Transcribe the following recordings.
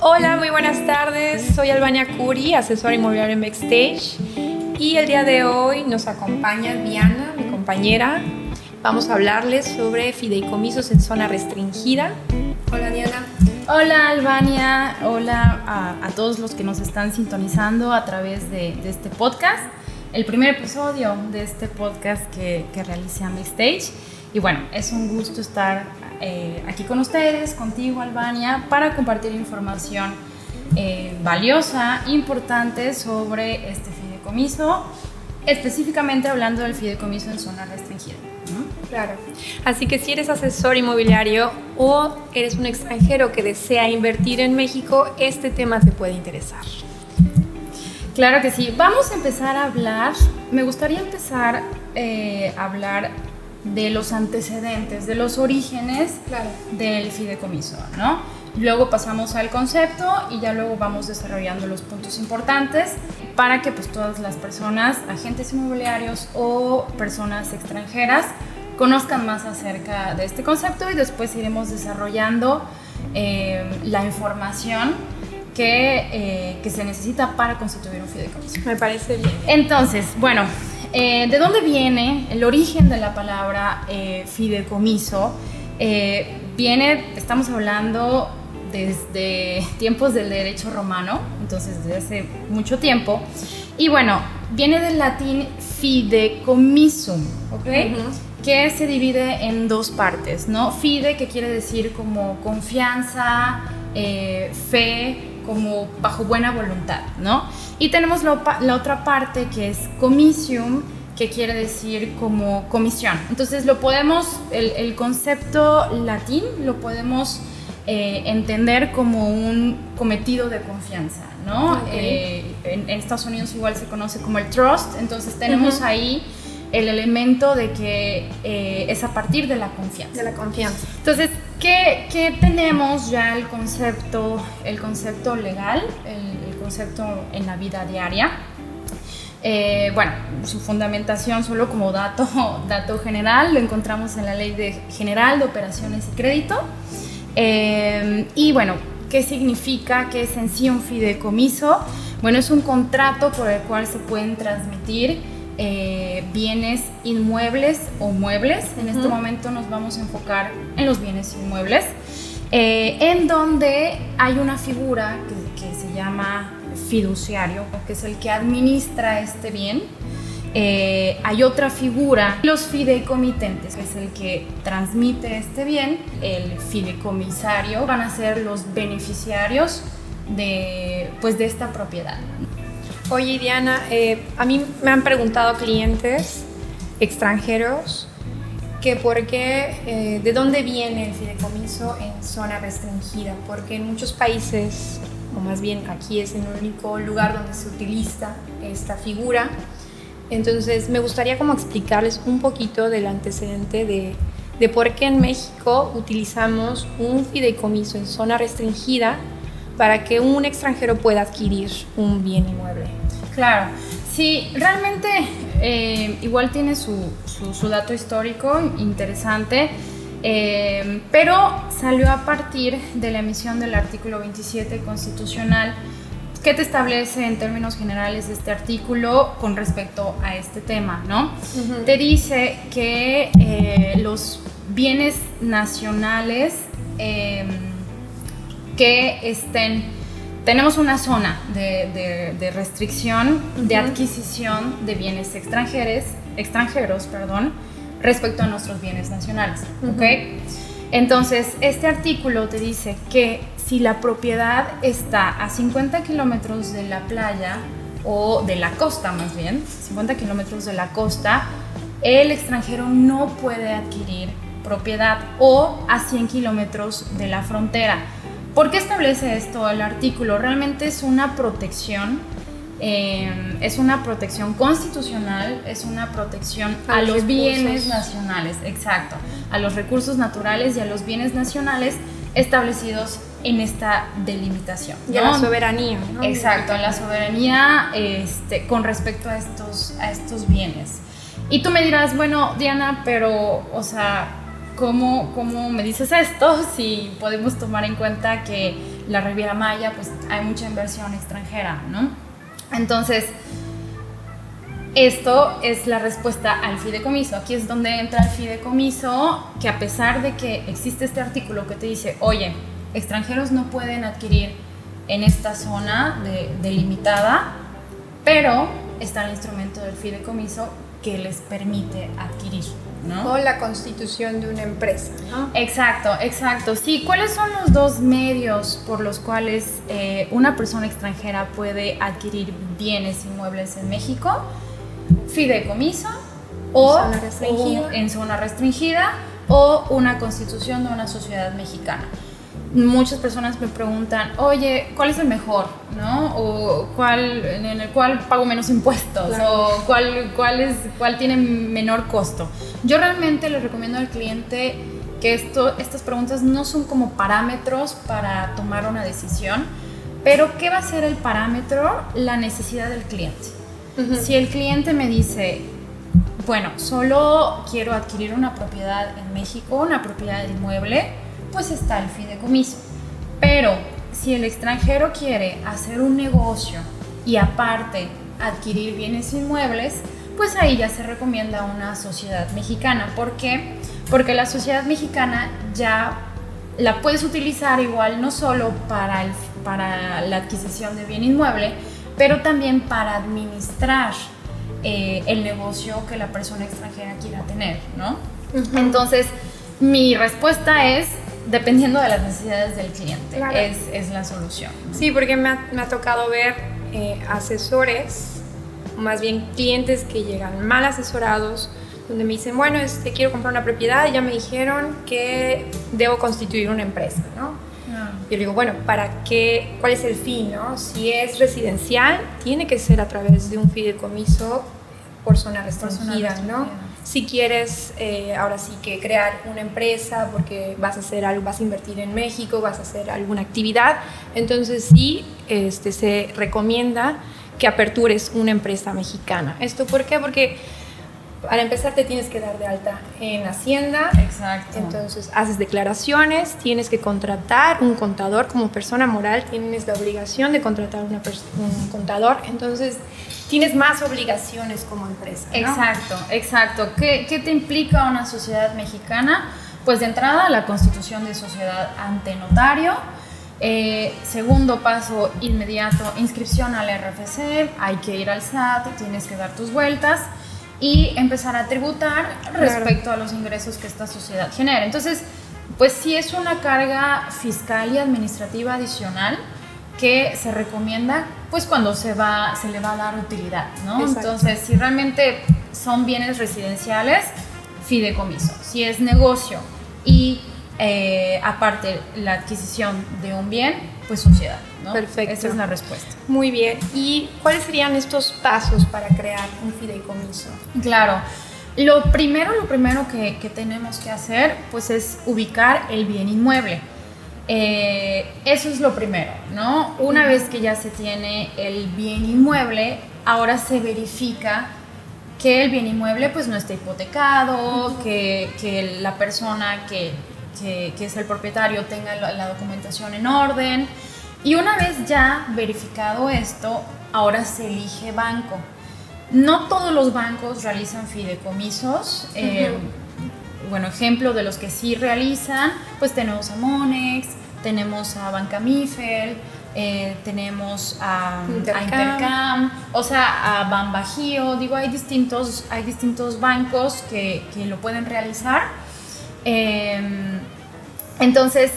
Hola, muy buenas tardes. Soy Albania Curi, asesora inmobiliaria en Backstage. Y el día de hoy nos acompaña Diana, mi compañera. Vamos a hablarles sobre fideicomisos en zona restringida. Hola, Diana. Hola, Albania. Hola a todos los que nos están sintonizando a través de este podcast. El primer episodio de este podcast que realicé en Backstage. Y bueno, es un gusto estar aquí con ustedes, contigo, Albania, para compartir información valiosa, importante sobre este fideicomiso, específicamente hablando del fideicomiso en zona restringida. Claro. Así que si eres asesor inmobiliario o eres un extranjero que desea invertir en México, este tema te puede interesar. Claro que sí. Vamos a empezar a hablar, me gustaría empezar a hablar de los antecedentes, de los orígenes del fideicomiso, ¿no? Luego pasamos al concepto y ya luego vamos desarrollando los puntos importantes para que pues todas las personas, agentes inmobiliarios o personas extranjeras conozcan más acerca de este concepto y después iremos desarrollando la información que se necesita para constituir un fideicomiso. Me parece bien. Entonces, bueno, ¿de dónde viene el origen de la palabra fideicomiso? Estamos hablando desde tiempos del derecho romano, entonces desde hace mucho tiempo. Y bueno, viene del latín fideicommissum, ¿ok? Que se divide en dos partes, ¿no? Fide, que quiere decir como confianza, fe, como bajo buena voluntad, ¿no? Y tenemos la otra parte que es comisium, que quiere decir como comisión. Entonces el concepto latín lo podemos entender como un cometido de confianza, ¿no? Okay. En Estados Unidos igual se conoce como el trust, entonces tenemos ahí el elemento de que es a partir de la confianza. De la confianza. Entonces, ¿qué tenemos ya el concepto legal, el concepto en la vida diaria? Bueno, su fundamentación solo como dato general lo encontramos en la Ley General de Operaciones y Crédito. Y bueno, ¿qué significa? ¿Qué es en sí un fideicomiso? Bueno, es un contrato por el cual se pueden transmitir bienes inmuebles o muebles. En este momento nos vamos a enfocar en los bienes inmuebles, en donde hay una figura que se llama fiduciario, que es el que administra este bien. Hay otra figura, los fideicomitentes, que es el que transmite este bien. El fideicomisario van a ser los beneficiarios de esta propiedad. Oye, Diana, a mí me han preguntado clientes extranjeros que por qué, de dónde viene el fideicomiso en zona restringida, porque en muchos países, o más bien aquí es el único lugar donde se utiliza esta figura. Entonces me gustaría como explicarles un poquito del antecedente de por qué en México utilizamos un fideicomiso en zona restringida para que un extranjero pueda adquirir un bien inmueble. Claro, sí, realmente igual tiene su dato histórico interesante, pero salió a partir de la emisión del artículo 27 constitucional, que te establece en términos generales este artículo con respecto a este tema, ¿no? Te dice que los bienes nacionales tenemos una zona de restricción de adquisición de bienes extranjeros, respecto a nuestros bienes nacionales, ¿ok? Entonces, este artículo te dice que si la propiedad está a 50 kilómetros de la playa o de la costa, más bien, 50 kilómetros de la costa, el extranjero no puede adquirir propiedad, o a 100 kilómetros de la frontera. ¿Por qué establece esto el artículo? Realmente es una protección constitucional, es una protección a los bienes nacionales, exacto, a los recursos naturales y a los bienes nacionales establecidos en esta delimitación, ¿no? Y a la soberanía, ¿no? Exacto, a la soberanía con respecto a estos bienes. Y tú me dirás, bueno, Diana, pero, o sea, ¿cómo me dices esto si podemos tomar en cuenta que la Riviera Maya, pues hay mucha inversión extranjera, ¿no? Entonces, esto es la respuesta al fideicomiso. Aquí es donde entra el fideicomiso, que a pesar de que existe este artículo que te dice, oye, extranjeros no pueden adquirir en esta zona delimitada, pero está el instrumento del fideicomiso que les permite adquirir, ¿no? O la constitución de una empresa, ¿no? Exacto, exacto. Sí, ¿cuáles son los dos medios por los cuales una persona extranjera puede adquirir bienes inmuebles en México? Fideicomiso o en zona restringida o una constitución de una sociedad mexicana. Muchas personas me preguntan, oye, ¿cuál es el mejor? ¿No? O en el cual pago menos impuestos, claro. O cuál tiene menor costo. Yo realmente le recomiendo al cliente que estas preguntas no son como parámetros para tomar una decisión, pero ¿qué va a ser el parámetro? La necesidad del cliente. Uh-huh. Si el cliente me dice, bueno, solo quiero adquirir una propiedad en México, una propiedad inmueble, pues está el fideicomiso. Pero si el extranjero quiere hacer un negocio y aparte adquirir bienes inmuebles, pues ahí ya se recomienda una sociedad mexicana. ¿Por qué? Porque la sociedad mexicana ya la puedes utilizar igual no solo para la adquisición de bien inmueble, pero también para administrar el negocio que la persona extranjera quiera tener, ¿no? Uh-huh. Entonces, mi respuesta es, dependiendo de las necesidades del cliente, claro. es la solución, ¿no? Sí, porque me ha tocado ver asesores, más bien clientes que llegan mal asesorados, donde me dicen, bueno, quiero comprar una propiedad y ya me dijeron que debo constituir una empresa, ¿no? Yo digo, bueno, ¿para qué? ¿Cuál es el fin, no? Si es residencial, tiene que ser a través de un fideicomiso por zona restringida, ¿no? Si quieres, ahora sí que crear una empresa porque vas a hacer algo, vas a invertir en México, vas a hacer alguna actividad, entonces sí, se recomienda que apertures una empresa mexicana. ¿Esto por qué? Porque para empezar te tienes que dar de alta en Hacienda. Exacto. Entonces haces declaraciones, tienes que contratar un contador como persona moral, tienes la obligación de contratar un contador, entonces tienes más obligaciones como empresa, ¿no? Exacto, exacto. ¿Qué te implica una sociedad mexicana? Pues de entrada la constitución de sociedad ante notario. Segundo paso inmediato, inscripción al RFC, hay que ir al SAT, tienes que dar tus vueltas y empezar a tributar respecto a los ingresos que esta sociedad genera. Entonces, pues sí es una carga fiscal y administrativa adicional que se recomienda pues cuando se le va a dar utilidad, ¿no? Exacto. Entonces, si realmente son bienes residenciales, fideicomiso. Si es negocio y aparte la adquisición de un bien, pues sociedad, ¿no? Perfecto. Esa es la respuesta. Muy bien. ¿Y cuáles serían estos pasos para crear un fideicomiso? Claro. Lo primero que tenemos que hacer pues es ubicar el bien inmueble. Eso es lo primero, ¿no? Una vez que ya se tiene el bien inmueble, ahora se verifica que el bien inmueble pues no esté hipotecado, que la persona que es el propietario tenga la documentación en orden. Y una vez ya verificado esto, ahora se elige banco. No todos los bancos realizan fideicomisos. Bueno, ejemplo de los que sí realizan, pues tenemos a Monex, tenemos a Banca Mifel, tenemos a Intercam, o sea, a Banbajío. Digo, hay distintos bancos que lo pueden realizar. Entonces,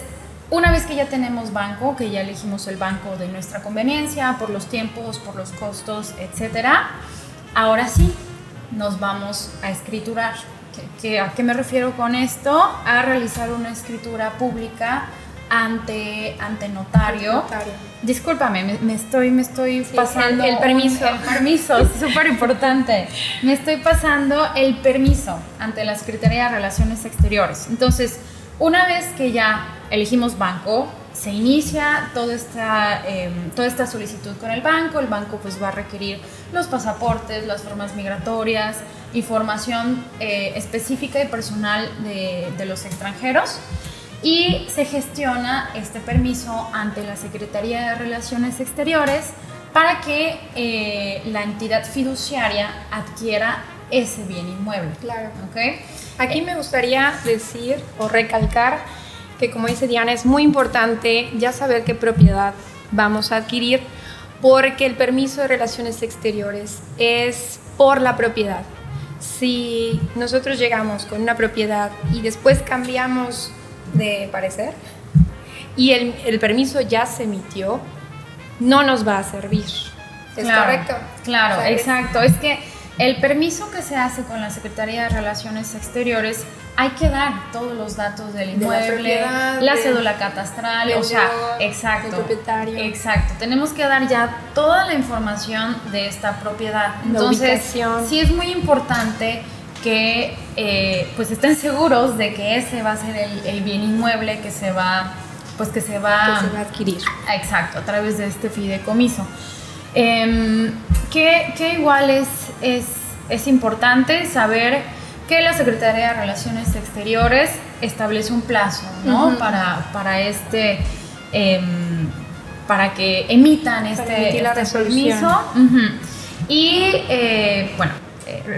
una vez que ya tenemos banco, que ya elegimos el banco de nuestra conveniencia, por los tiempos, por los costos, etcétera, ahora sí nos vamos a escriturar. ¿A qué me refiero con esto? A realizar una escritura pública ante notario. Discúlpame, me estoy pasando el permiso. El permiso, es súper importante. Me estoy pasando el permiso ante la Secretaría de Relaciones Exteriores. Entonces, una vez que ya elegimos banco, se inicia toda esta solicitud con el banco pues va a requerir los pasaportes, las formas migratorias, información específica y personal de los extranjeros. y se gestiona este permiso ante la Secretaría de Relaciones Exteriores para que la entidad fiduciaria adquiera ese bien inmueble. Claro. ¿Okay? Aquí me gustaría decir o recalcar que, como dice Diana, es muy importante ya saber qué propiedad vamos a adquirir, porque el permiso de relaciones exteriores es por la propiedad. Si nosotros llegamos con una propiedad y después cambiamos de parecer y el permiso ya se emitió, no nos va a servir. ¿Es correcto? Claro, o sea, exacto. Es que el permiso que se hace con la Secretaría de Relaciones Exteriores hay que dar todos los datos del inmueble, la cédula catastral, o sea, exacto, el propietario. Exacto. Tenemos que dar ya toda la información de esta propiedad. Entonces, sí es muy importante que pues estén seguros de que ese va a ser el bien inmueble que se va a adquirir. Exacto, a través de este fideicomiso. Que igual es importante saber que la Secretaría de Relaciones Exteriores establece un plazo, ¿no? Uh-huh. Para que emitan este permiso. Uh-huh. Y bueno,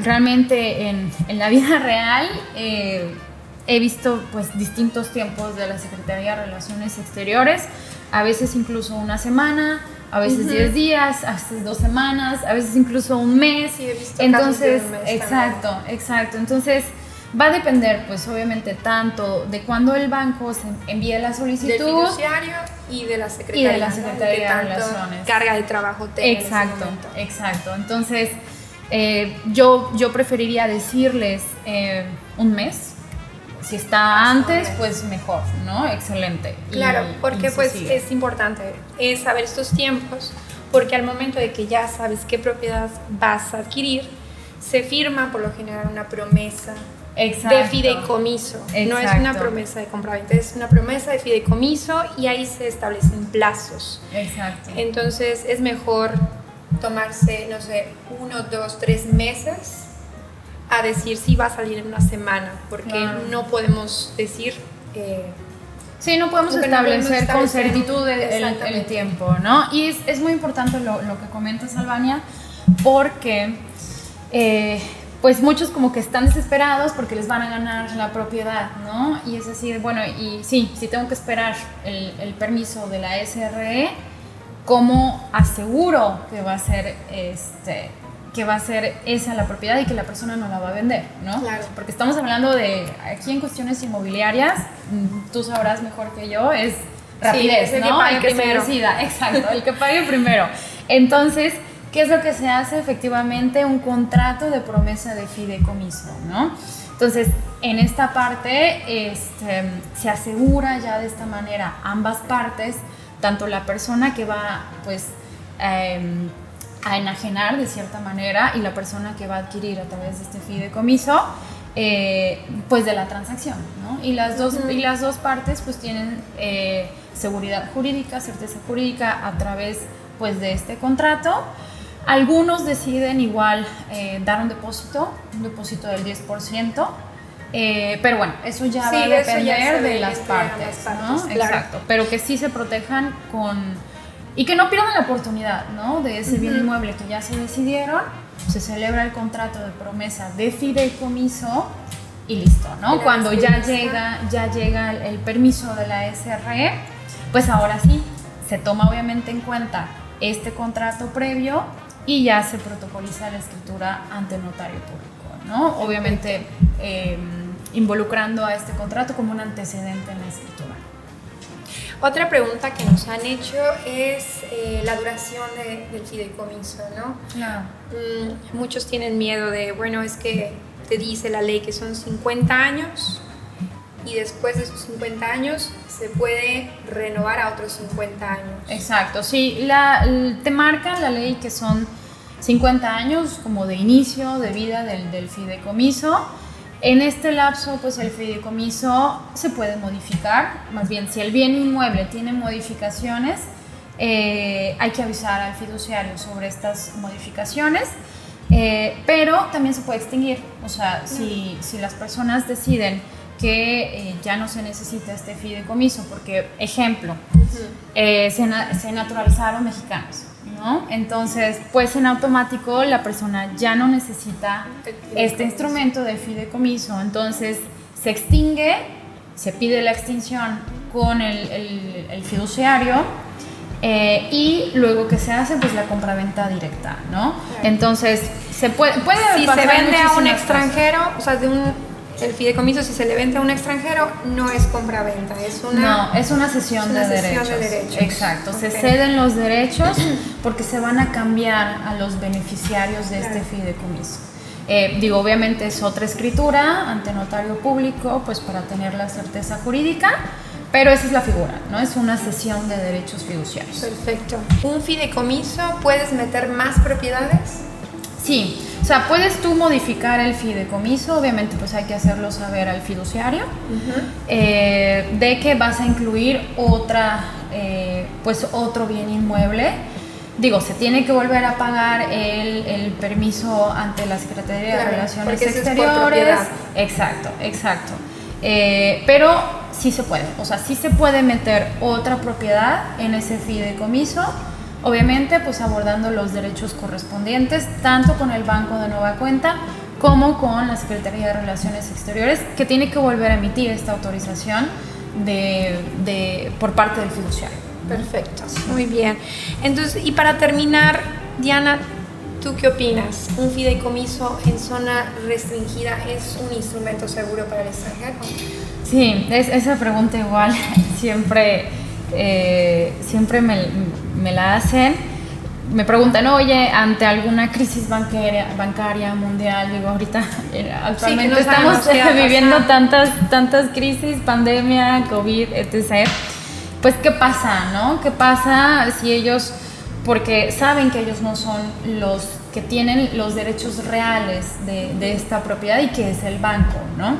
realmente en la vida real he visto pues distintos tiempos de la Secretaría de Relaciones Exteriores, a veces incluso una semana, a veces 10 días, a veces 2 semanas, a veces incluso un mes. Sí, he visto entonces, casos de un mes exacto. Entonces, va a depender, pues, obviamente, tanto de cuándo el banco se envíe la solicitud. Del fiduciario y de la Secretaría. Y de la Secretaría de Relaciones. Carga de trabajo tenga. Exacto. Entonces, yo preferiría decirles un mes. Si está antes, pues mejor, ¿no? Excelente. Claro, porque pues es importante saber estos tiempos, porque al momento de que ya sabes qué propiedad vas a adquirir, se firma por lo general una promesa de fideicomiso. Exacto. No es una promesa de compraventa, es una promesa de fideicomiso y ahí se establecen plazos. Exacto. Entonces es mejor tomarse, no sé, 1, 2, 3 meses a decir si va a salir en una semana, porque no podemos decir... sí, no podemos establecer con certitud el tiempo, ¿no? Y es muy importante lo que comentas, Albania, porque pues muchos como que están desesperados porque les van a ganar la propiedad, ¿no? Y es así, bueno, y sí, si tengo que esperar el permiso de la SRE, ¿cómo aseguro que va a ser esa la propiedad y que la persona no la va a vender, ¿no? Claro. Porque estamos hablando de, aquí en cuestiones inmobiliarias, tú sabrás mejor que yo, es rapidez, sí, ¿no? El que se decida, exacto, el que pague primero. Entonces, ¿qué es lo que se hace? Efectivamente, un contrato de promesa de fideicomiso, ¿no? Entonces, en esta parte se asegura ya de esta manera ambas partes, tanto la persona que va, pues, a enajenar de cierta manera y la persona que va a adquirir a través de este fideicomiso, pues de la transacción, ¿no? Y las dos partes pues tienen seguridad jurídica, certeza jurídica a través pues de este contrato. Algunos deciden igual dar un depósito del 10%, pero bueno, eso ya va a depender de las partes, ¿no? Claro. Exacto, pero que sí se protejan y que no pierdan la oportunidad, ¿no? De ese bien inmueble que ya se decidieron, se celebra el contrato de promesa de fideicomiso y listo, ¿no? Cuando ya llega el permiso de la SRE, pues ahora sí, se toma obviamente en cuenta este contrato previo y ya se protocoliza la escritura ante el notario público, ¿no? Obviamente involucrando a este contrato como un antecedente en la escritura. Otra pregunta que nos han hecho es la duración del fideicomiso, ¿no? Claro. Muchos tienen miedo de, bueno, es que te dice la ley que son 50 años y después de esos 50 años se puede renovar a otros 50 años. Exacto, sí, te marca la ley que son 50 años como de inicio de vida del fideicomiso. En este lapso, pues el fideicomiso se puede modificar, más bien si el bien inmueble tiene modificaciones, hay que avisar al fiduciario sobre estas modificaciones, pero también se puede extinguir, o sea, si las personas deciden que ya no se necesita este fideicomiso, porque, ejemplo, se naturalizaron mexicanos, ¿no? Entonces, pues en automático la persona ya no necesita este instrumento de fideicomiso, entonces se extingue, se pide la extinción con el fiduciario, y luego que se hace, pues la compraventa directa, ¿no? Entonces, se puede si pasar se vende a un muchísimas extranjero, o sea, el fideicomiso, si se le vende a un extranjero, no es compraventa, no, es una cesión de derechos. Exacto, se ceden los derechos porque se van a cambiar a los beneficiarios de este fideicomiso. Digo, obviamente es otra escritura ante notario público, pues para tener la certeza jurídica, pero esa es la figura, ¿no? Es una cesión de derechos fiduciarios. Perfecto. ¿Un fideicomiso puedes meter más propiedades? Sí, o sea, puedes tú modificar el fideicomiso, obviamente pues hay que hacerlo saber al fiduciario, de que vas a incluir pues otro bien inmueble. Digo, se tiene que volver a pagar el permiso ante la Secretaría de Relaciones Exteriores. Exacto. Pero sí se puede, o sea, sí se puede meter otra propiedad en ese fideicomiso, obviamente pues abordando los derechos correspondientes, tanto con el banco de nueva cuenta como con la Secretaría de Relaciones Exteriores, que tiene que volver a emitir esta autorización por parte del fiduciario. Perfecto, muy bien. Entonces, y para terminar, Diana, ¿tú qué opinas? ¿Un fideicomiso en zona restringida es un instrumento seguro para el extranjero? Sí, esa pregunta igual siempre me la hacen. Me preguntan, oye, ante alguna crisis bancaria mundial, digo, ahorita actualmente estamos viviendo tantas crisis, pandemia, COVID, etc. Pues, ¿qué pasa, no? ¿Qué pasa si ellos, porque saben que ellos no son los que tienen los derechos reales de esta propiedad y que es el banco, ¿no?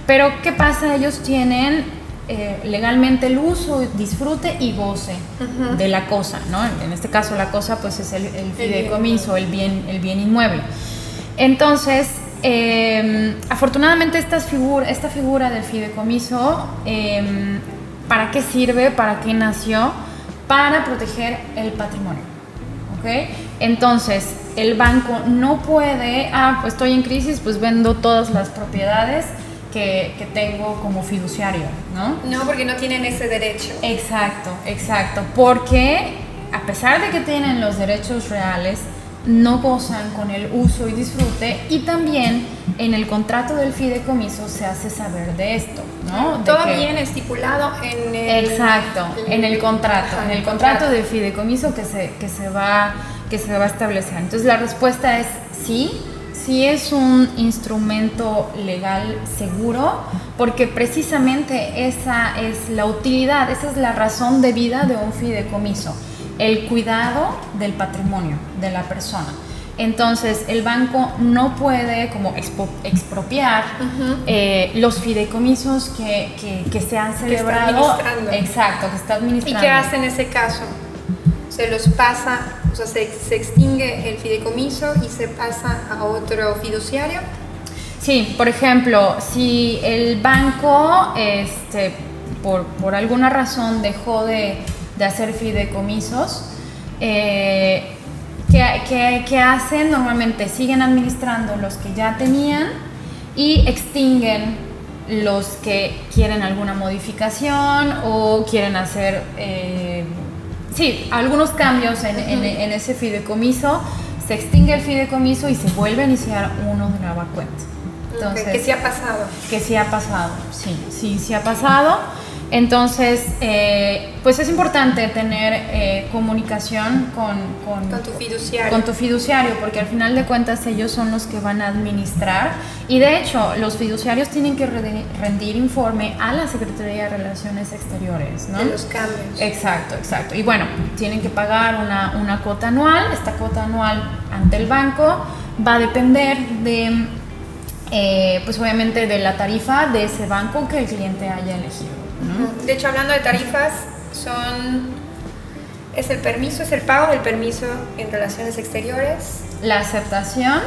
Pero, ¿qué pasa? Ellos tienen legalmente el uso, disfrute y goce de la cosa, ¿no? En este caso la cosa pues es el fideicomiso, el bien inmueble. Entonces, afortunadamente esta figura del fideicomiso, ¿para qué sirve? ¿Para qué nació? Para proteger el patrimonio, ¿ok? Entonces, el banco no puede, pues estoy en crisis, pues vendo todas las propiedades que tengo como fiduciario, ¿no? No, porque no tienen ese derecho. Exacto, porque a pesar de que tienen los derechos reales, no gozan con el uso y disfrute, y también en el contrato del fideicomiso se hace saber de esto, ¿no? Todo bien estipulado en el... Exacto, en el contrato del fideicomiso que se va a establecer. Entonces la respuesta es sí es un instrumento legal seguro, porque precisamente esa es la utilidad, esa es la razón de vida de un fideicomiso, el cuidado del patrimonio de la persona. Entonces el banco no puede como expropiar los fideicomisos que se han celebrado. Exacto, que está administrando. ¿Y qué hace en ese caso? Se los pasa, o sea, se extingue el fideicomiso y se pasa a otro fiduciario. Sí, por ejemplo, si el banco por alguna razón dejó de hacer fideicomisos, ¿qué hacen? Normalmente siguen administrando los que ya tenían y extinguen los que quieren alguna modificación o quieren hacer algunos cambios en ese fideicomiso. Se extingue el fideicomiso y se vuelve a iniciar uno de nueva cuenta. Entonces, que sí ha pasado. Que sí ha pasado, sí ha pasado. Entonces, pues es importante tener comunicación con tu fiduciario, porque al final de cuentas ellos son los que van a administrar, y de hecho los fiduciarios tienen que rendir informe a la Secretaría de Relaciones Exteriores, ¿no? De los cambios. Exacto. Y bueno, tienen que pagar una cuota anual. Esta cuota anual ante el banco va a depender de, pues obviamente de la tarifa de ese banco que el cliente haya elegido, ¿no? De hecho, hablando de tarifas, es el pago del permiso en relaciones exteriores, la aceptación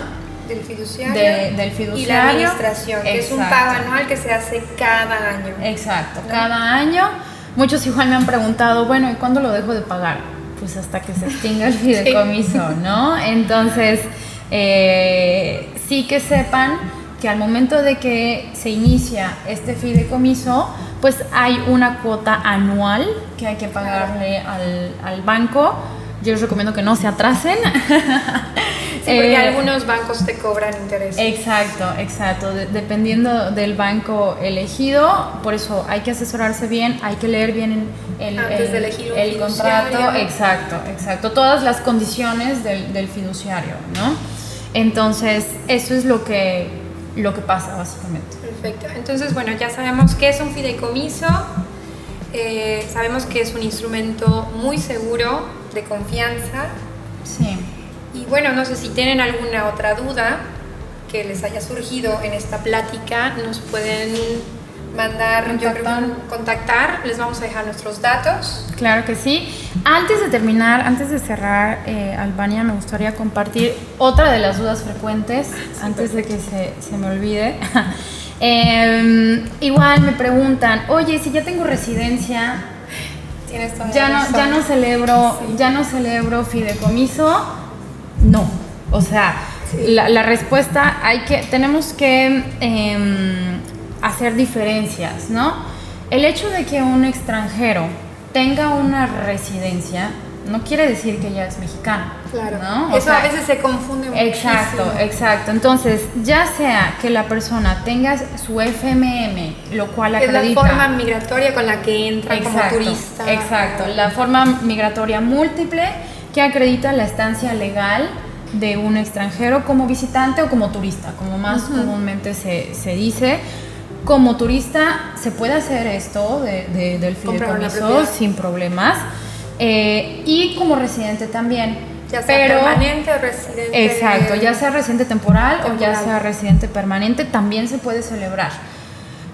del fiduciario, del fiduciario y la administración, que es un exacto. pago anual que se hace cada año. Exacto, ¿no? cada año. Muchos igual me han preguntado, bueno, ¿y cuándo lo dejo de pagar? Pues hasta que se extinga el fideicomiso, ¿no? Entonces, sí que sepan que al momento de que se inicia este fideicomiso, pues hay una cuota anual que hay que pagarle al banco. Yo les recomiendo que no se atrasen. Sí, porque algunos bancos te cobran intereses. Exacto. Dependiendo del banco elegido, por eso hay que asesorarse bien, hay que leer bien antes de elegir un el contrato. fiduciario. Exacto. Todas las condiciones del fiduciario, ¿no? Entonces, eso es lo que pasa básicamente. Perfecto. Entonces, bueno, ya sabemos qué es un fideicomiso. Sabemos que es un instrumento muy seguro, de confianza. Sí. Y bueno, no sé si tienen alguna otra duda que les haya surgido en esta plática, nos pueden mandar, contactar, les vamos a dejar nuestros datos. Claro que sí. Antes de terminar, antes de cerrar, Albania, me gustaría compartir otra de las dudas frecuentes, antes de que se me olvide. Igual me preguntan, oye, si ya tengo residencia, Tienes toda ya la razón. no celebro fideicomiso. No, o sea, la respuesta tenemos que hacer diferencias, ¿no? El hecho de que un extranjero tenga una residencia no quiere decir que ya es mexicano. Claro, ¿no? Eso a veces se confunde muchísimo. Exacto. Entonces, ya sea que la persona tenga su FMM, lo cual acredita... Es la forma migratoria con la que entra como turista. Exacto, la forma migratoria múltiple que acredita la estancia legal de un extranjero como visitante o como turista, como más comúnmente se dice. Como turista se puede hacer esto del fideicomiso sin problemas. Y como residente también. Ya sea permanente o residente. Exacto, ya sea residente temporal o ya sea residente permanente, también se puede celebrar.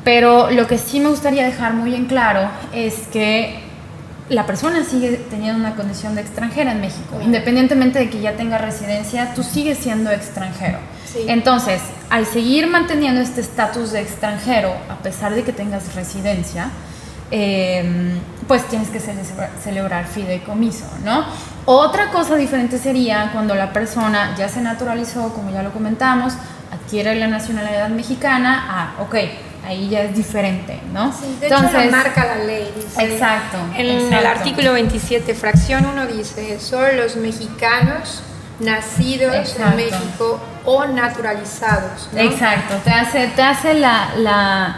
Pero lo que sí me gustaría dejar muy en claro es que la persona sigue teniendo una condición de extranjera en México. Independientemente de que ya tenga residencia, tú sigues siendo extranjero. Sí. Entonces, al seguir manteniendo este estatus de extranjero, a pesar de que tengas residencia, pues tienes que celebrar fideicomiso, ¿no? Otra cosa diferente sería cuando la persona ya se naturalizó, como ya lo comentamos, adquiere la nacionalidad mexicana, ok, ahí ya es diferente, ¿no? Sí, de hecho lo marca la ley. Dice, exacto. En el artículo 27, fracción 1 dice, solo los mexicanos nacidos en México o naturalizados, ¿no? Exacto, te hace la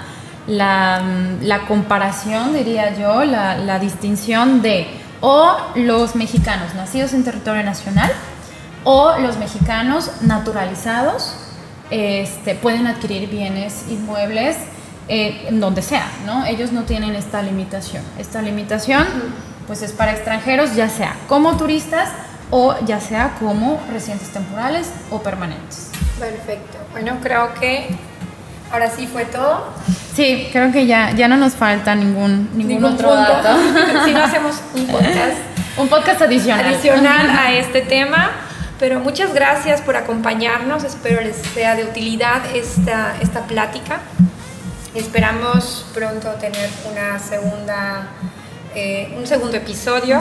comparación, diría yo, la distinción de o los mexicanos nacidos en territorio nacional o los mexicanos naturalizados pueden adquirir bienes inmuebles en donde sea, ¿no? Ellos no tienen esta limitación. Esta limitación pues es para extranjeros, ya sea como turistas o ya sea como residentes temporales o permanentes. Perfecto. Bueno, creo que ahora sí fue todo. Sí, creo que ya no nos falta ningún otro punto. dato. Si no hacemos un podcast adicional a este tema. Pero muchas gracias por acompañarnos. Espero les sea de utilidad esta plática. Esperamos pronto tener un segundo episodio.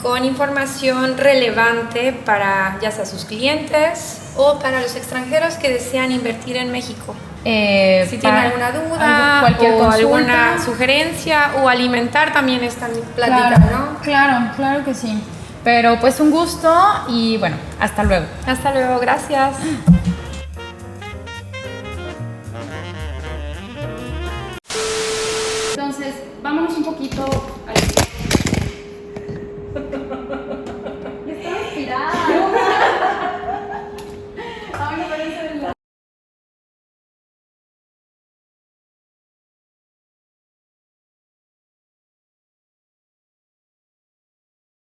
Con información relevante para ya sea sus clientes o para los extranjeros que desean invertir en México. Si tienen alguna duda o alguna sugerencia o alimentar también esta plática, ¿no? Claro que sí. Pero pues un gusto y bueno, hasta luego. Hasta luego, gracias. Entonces, vámonos un poquito